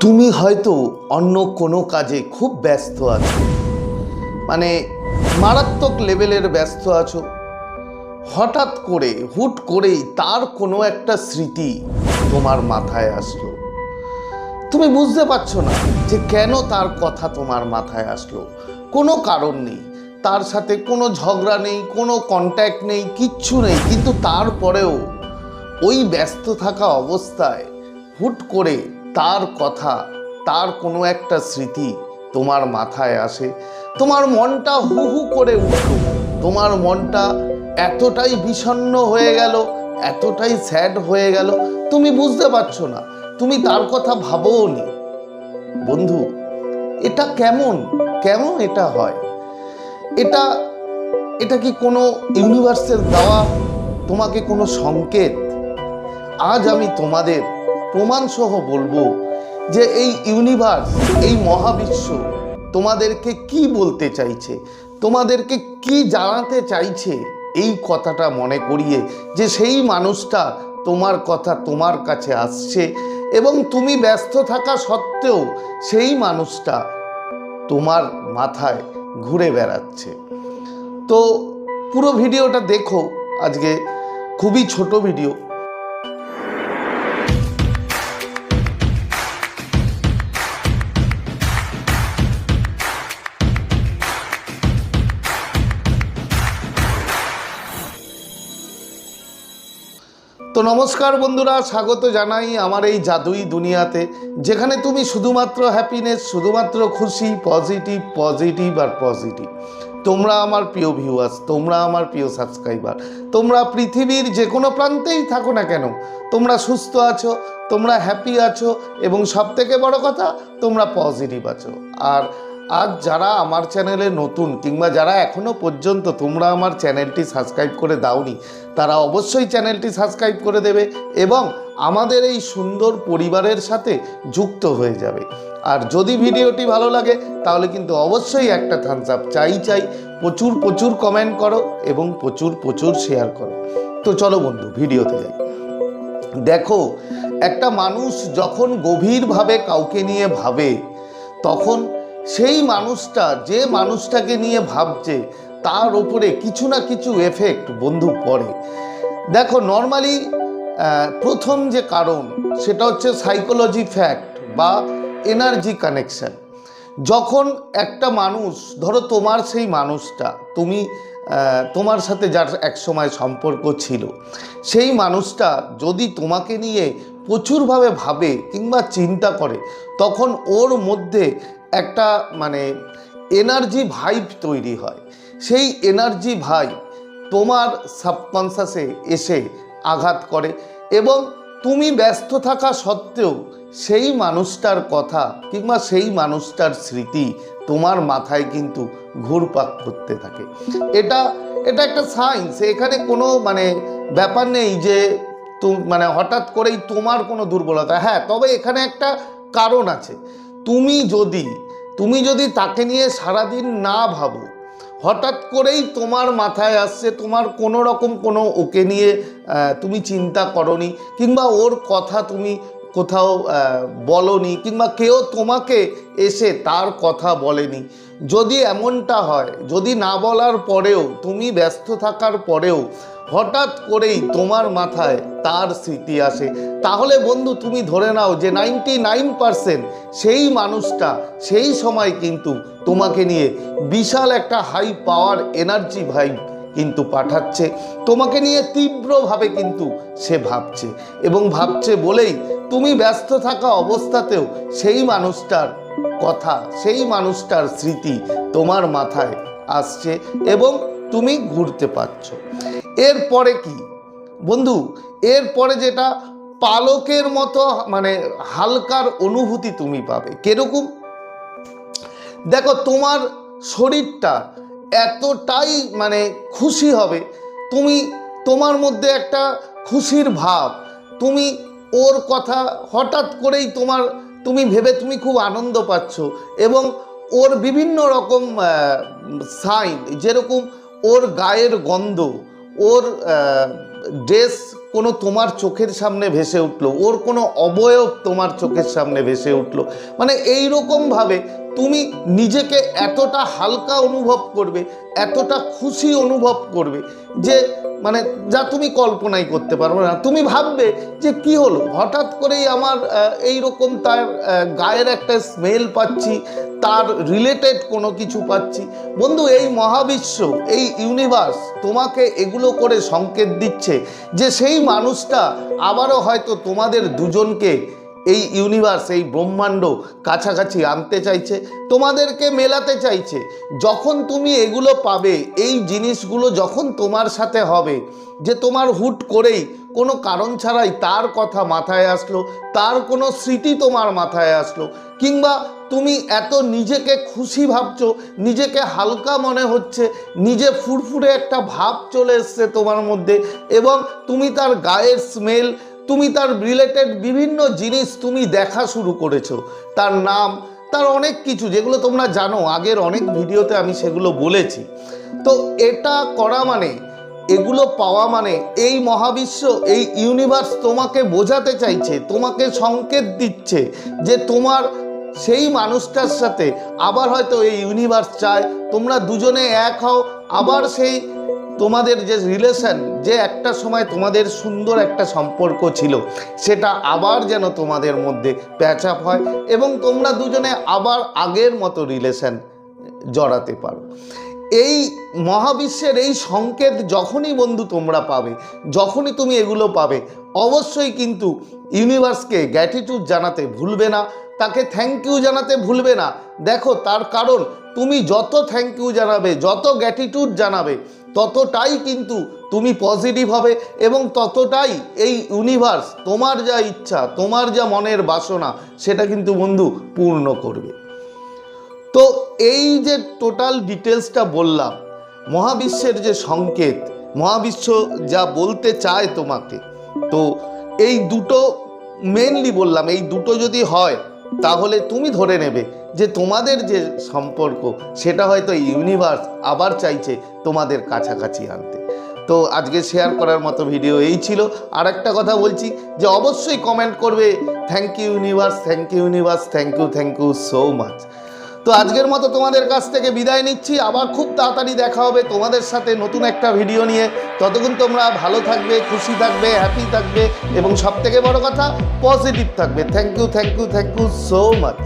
তুমি হয়তো অন্য কোনো কাজে খুব ব্যস্ত আছো, মানে মারাত্মক লেভেলের ব্যস্ত আছো। হঠাৎ করে হুট করেই তার কোনো একটা স্মৃতি তোমার মাথায় আসলো। তুমি বুঝতে পারছো না যে কেন তার কথা তোমার মাথায় আসলো। কোনো কারণ নেই, তার সাথে কোনো ঝগড়া নেই, কোনো কন্ট্যাক্ট নেই, কিচ্ছু নেই, কিন্তু তারপরেও ওই ব্যস্ত থাকা অবস্থায় হুট করে তার কথা, তার কোনো একটা স্মৃতি তোমার মাথায় আসে। তোমার মনটা হু হু করে উঠল, তোমার মনটা এতটাই বিষণ্ণ হয়ে গেল, এতটাই স্যাড হয়ে গেল, তুমি বুঝতে পারছো না, তুমি তার কথা ভাবোও নি। বন্ধু, এটা কেমন কেমন এটা হয়? এটা এটা কি কোনো ইউনিভার্সের দেওয়া তোমাকে কোনো সংকেত? আজ আমি তোমাদের প্রমাণসহ বলবো যে এই ইউনিভার্স, এই মহাবিশ্ব তোমাদেরকে কি বলতে চাইছে, তোমাদেরকে কি জানাতে চাইছে। এই কথাটা মনে করিয়ে যে সেই মানুষটা তোমার কথা তোমার কাছে আসছে এবং তুমি ব্যস্ত থাকা সত্ত্বেও সেই মানুষটা তোমার মাথায় ঘুরে বেড়াচ্ছে। তো পুরো ভিডিওটা দেখো, আজকে খুবই ছোট ভিডিও। তো নমস্কার বন্ধুরা, স্বাগত জানাই আমার এই জাদুই দুনিয়াতে, যেখানে তুমি শুধুমাত্র হ্যাপিনেস, শুধুমাত্র খুশি, পজিটিভ পজিটিভ আর পজিটিভ। তোমরা আমার প্রিয় ভিউয়ার্স, তোমরা আমার প্রিয় সাবস্ক্রাইবার, তোমরা পৃথিবীর যে কোনো প্রান্তেই থাকো না কেন, তোমরা সুস্থ আছো, তোমরা হ্যাপি আছো এবং সবথেকে বড় কথা তোমরা পজিটিভ আছো। আর আজ যারা আমার চ্যানেলে নতুন, কিংবা যারা এখনও পর্যন্ত তোমরা আমার চ্যানেলটি সাবস্ক্রাইব করে দাওনি, তারা অবশ্যই চ্যানেলটি সাবস্ক্রাইব করে দেবে এবং আমাদের এই সুন্দর পরিবারের সাথে যুক্ত হয়ে যাবে। আর যদি ভিডিওটি ভালো লাগে তাহলে কিন্তু অবশ্যই একটা থামস আপ চাই, প্রচুর প্রচুর কমেন্ট করো এবং প্রচুর প্রচুর শেয়ার করো। তো চলো বন্ধু, ভিডিওতে যাই। দেখো, একটা মানুষ যখন গভীরভাবে কাউকে নিয়ে ভাবে, তখন সেই মানুষটা, যে মানুষটাকে নিয়ে ভাবছে, তার উপরে কিছু না কিছু এফেক্ট বন্ধু পড়ে। দেখো, নর্মালি প্রথম যে কারণ সেটা হচ্ছে সাইকোলজি ফ্যাক্ট বা এনার্জি কানেকশন। যখন একটা মানুষ, ধরো তোমার সেই মানুষটা, তুমি তোমার সাথে যার একসময় সম্পর্ক ছিল, সেই মানুষটা যদি তোমাকে নিয়ে প্রচুরভাবে ভাবে কিংবা চিন্তা করে, তখন ওর মধ্যে একটা এনার্জি ভাইব তৈরি হয়। সেই এনার্জি ভাইব তোমার সাবকনশাসে এসে আঘাত করে এবং তুমি ব্যস্ত থাকা সত্ত্বেও সেই মানুষটার কথা কিংবা সেই মানুষটার স্মৃতি তোমার মাথায় কিন্তু ঘুরপাক করতে থাকে। এটা একটা সায়েন্স, এখানে কোনো ব্যাপার নেই যে হঠাৎ করেই তোমার কোনো দুর্বলতা। হ্যাঁ, তবে এখানে একটা কারণ আছে। তুমি যদি তাকে নিয়ে সারাদিন না ভাবো, হঠাৎ করেই তোমার মাথায় আসছে, তোমার কোনো রকম কোনো ওকে নিয়ে তুমি চিন্তা করনি, কিংবা ওর কথা তুমি কোথাও বলনি, কিংবা কেউ তোমাকে এসে তার কথা বলেনি, যদি এমনটা হয়, যদি না বলার পরেও, তুমি ব্যস্ত থাকার পরেও হঠাৎ করেই তোমার মাথায় তার স্মৃতি আসে, তাহলে বন্ধু তুমি ধরে নাও যে 99% সেই মানুষটা সেই সময় কিন্তু তোমাকে নিয়ে বিশাল একটা হাই পাওয়ার এনার্জি ভাইব কিন্তু পাঠাচ্ছে, তোমাকে নিয়ে তীব্রভাবে কিন্তু সে ভাবছে, এবং ভাবছে বলেই তুমি ব্যস্ত থাকা অবস্থাতেও সেই মানুষটার কথা, সেই মানুষটার স্মৃতি তোমার মাথায় আসছে এবং তুমি ঘুরতে পারছো। এরপরে কি বন্ধু, এরপরে যেটা পালকের মতো হালকার অনুভূতি তুমি পাবে। কিরকম? দেখো, তোমার শরীরটা এতটাই খুশি হবে, তোমার মধ্যে একটা খুশির ভাব, তুমি ওর কথা হঠাৎ করেই তুমি ভেবে তুমি খুব আনন্দ পাচ্ছ এবং ওর বিভিন্ন রকম সাইন, যেরকম ওর গায়ের গন্ধ, ওর ড্রেস কোনো তোমার চোখের সামনে ভেসে উঠলো, ওর কোনো অবয়ব তোমার চোখের সামনে ভেসে উঠলো, মানে এই রকমভাবে তুমি নিজেকে এতটা হালকা অনুভব করবে, এতটা খুশি অনুভব করবে যে মানে যা তুমি কল্পনাই করতে পারবে না। তুমি ভাববে যে কি হলো, হঠাৎ করেই আমার এই রকম তার গায়ের একটা স্মেল পাচ্ছি, তার রিলেটেড কোনো কিছু পাচ্ছি। বন্ধু, এই মহাবিশ্ব, এই ইউনিভার্স তোমাকে এগুলো করে সংকেত দিচ্ছে যে সেই মানুষটা আবারও হয়তো তোমাদের দুজনকে এই ইউনিভার্স, এই ব্রহ্মাণ্ড কাছাকাছি আনতে চাইছে, তোমাদেরকে মেলাতে চাইছে। যখন তুমি এগুলো পাবে, এই জিনিসগুলো যখন তোমার সাথে হবে, যে তোমার হুট করেই কোনো কারণ ছাড়াই তার কথা মাথায় আসলো, তার কোনো স্মৃতি তোমার মাথায় আসলো, কিংবা তুমি এত নিজেকে খুশি ভাবছো, নিজেকে হালকা মনে হচ্ছে, নিজে ফুরফুরে একটা ভাব চলে এসছে তোমার মধ্যে, এবং তুমি তার গায়ের স্মেল, তুমি তার রিলেটেড বিভিন্ন জিনিস তুমি দেখা শুরু করেছো, তার নাম, তার অনেক কিছু যেগুলো তোমরা জানো, আগের অনেক ভিডিওতে আমি সেগুলো বলেছি। তো এটা করা মানে, এগুলো পাওয়া মানে এই মহাবিশ্ব, এই ইউনিভার্স তোমাকে বোঝাতে চাইছে, তোমাকে সংকেত দিচ্ছে যে তোমার সেই মানুষটার সাথে আবার হয়তো এই ইউনিভার্স চায় তোমরা দুজনে এক হও, আবার সেই তোমাদের যে রিলেশন, যে একটা সময় তোমাদের সুন্দর একটা সম্পর্ক ছিল, সেটা আবার যেন তোমাদের মধ্যে প্যাচ আপ হয় এবং তোমরা দুজনে আবার আগের মতো রিলেশন জড়াতে পারো। এই মহাবিশ্বের এই সংকেত যখনই বন্ধু তোমরা পাবে, যখনই তুমি এগুলো পাবে, অবশ্যই কিন্তু ইউনিভার্সকে গ্র্যাটিটিউড জানাতে ভুলবে না, তাকে থ্যাংক ইউ জানাতে ভুলবে না। দেখো, তার কারণ তুমি যত থ্যাংক ইউ জানাবে, যত গ্র্যাটিটিউড জানাবে, ততটাই কিন্তু তুমি পজিটিভ হবে এবং ততটাই এই ইউনিভার্স তোমার যা ইচ্ছা, তোমার যা মনের বাসনা, সেটা কিন্তু বন্ধু পূর্ণ করবে। তো এই যে টোটাল ডিটেলসটা বললাম, মহাবিশ্বের যে সংকেত, মহাবিশ্ব যা বলতে চায় তোমাকে, তো এই দুটো মেনলি বললাম, এই দুটো যদি হয় তাহলে তুমি ধরে নেবে যে তোমাদের যে সম্পর্ক, সেটা হয়তো ইউনিভার্স আবার চাইছে তোমাদের কাছাকাছি আনতে। তো আজকে শেয়ার করার মতো ভিডিও এই ছিল। আর একটা কথা বলছি যে অবশ্যই কমেন্ট করবে thank you universe, thank you universe, thank you so much. তো আজকের মতো তোমাদের কাছ থেকে বিদায় নিচ্ছি, আবার খুব তাড়াতাড়ি দেখা হবে তোমাদের সাথে নতুন একটা ভিডিও নিয়ে। ততক্ষণ তোমরা ভালো থাকবে, খুশি থাকবে, হ্যাপি থাকবে এবং সবথেকে বড় কথা পজিটিভ থাকবে। Thank you so much.